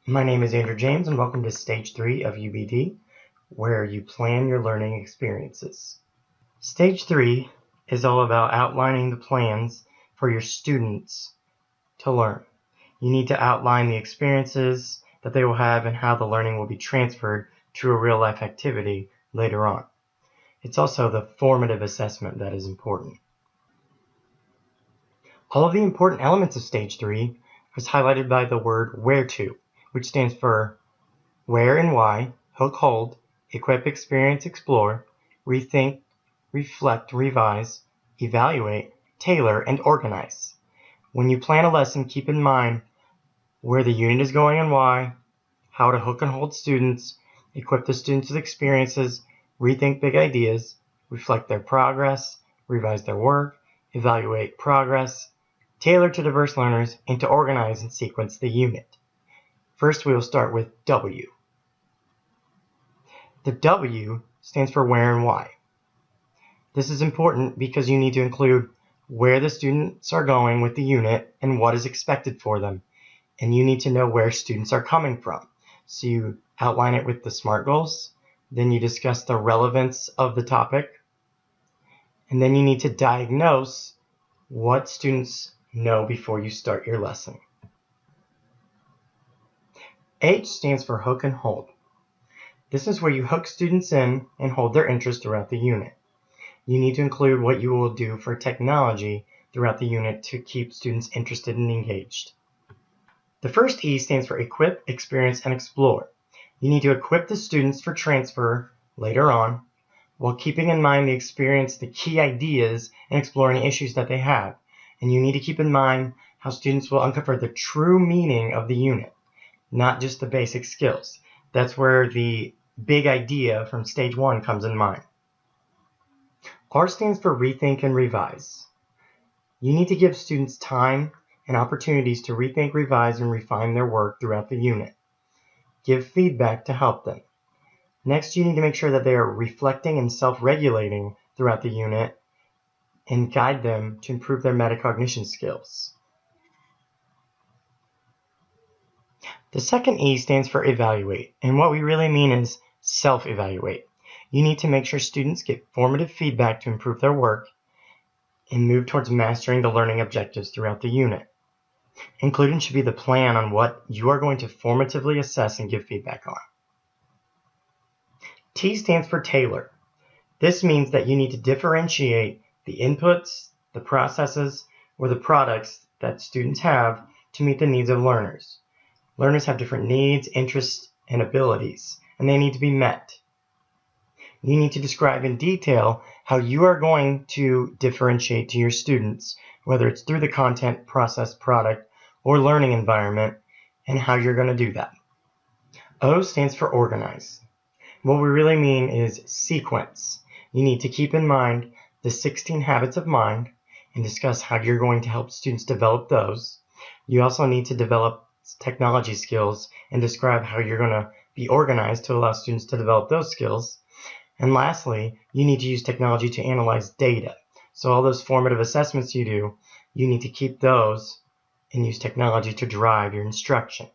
My name is Andrew James and welcome to Stage 3 of UbD, where you plan your learning experiences. Stage 3 is all about outlining the plans for your students to learn. You need to outline the experiences that they will have and how the learning will be transferred to a real-life activity later on. It's also the formative assessment that is important. All of the important elements of Stage 3 is highlighted by the word where to, which stands for where and why, hook, hold, equip, experience, explore, rethink, reflect, revise, evaluate, tailor, and organize. When you plan a lesson, keep in mind where the unit is going and why, how to hook and hold students, equip the students with experiences, rethink big ideas, reflect their progress, revise their work, evaluate progress, tailor to diverse learners, and to organize and sequence the unit. First, we will start with W. The W stands for where and why. This is important because you need to include where the students are going with the unit and what is expected for them. And you need to know where students are coming from. So you outline it with the SMART goals, then you discuss the relevance of the topic, and then you need to diagnose what students know before you start your lesson. H stands for hook and hold. This is where you hook students in and hold their interest throughout the unit. You need to include what you will do for technology throughout the unit to keep students interested and engaged. The first E stands for equip, experience, and explore. You need to equip the students for transfer later on while keeping in mind the experience, the key ideas, and exploring issues that they have. And you need to keep in mind how students will uncover the true meaning of the unit, not just the basic skills. That's where the big idea from Stage 1 comes in mind. R stands for rethink and revise. You need to give students time and opportunities to rethink, revise, and refine their work throughout the unit. Give feedback to help them. Next, you need to make sure that they are reflecting and self-regulating throughout the unit and guide them to improve their metacognition skills. The second E stands for evaluate, and what we really mean is self-evaluate. You need to make sure students get formative feedback to improve their work and move towards mastering the learning objectives throughout the unit. Included should be the plan on what you are going to formatively assess and give feedback on. T stands for tailor. This means that you need to differentiate the inputs, the processes, or the products that students have to meet the needs of learners. Learners have different needs, interests, and abilities, and they need to be met. You need to describe in detail how you are going to differentiate to your students, whether it's through the content, process, product, or learning environment, and how you're going to do that. O stands for organize. What we really mean is sequence. You need to keep in mind the 16 habits of mind and discuss how you're going to help students develop those. You also need to develop technology skills and describe how you're going to be organized to allow students to develop those skills. And lastly, you need to use technology to analyze data. So all those formative assessments you do, you need to keep those and use technology to drive your instruction.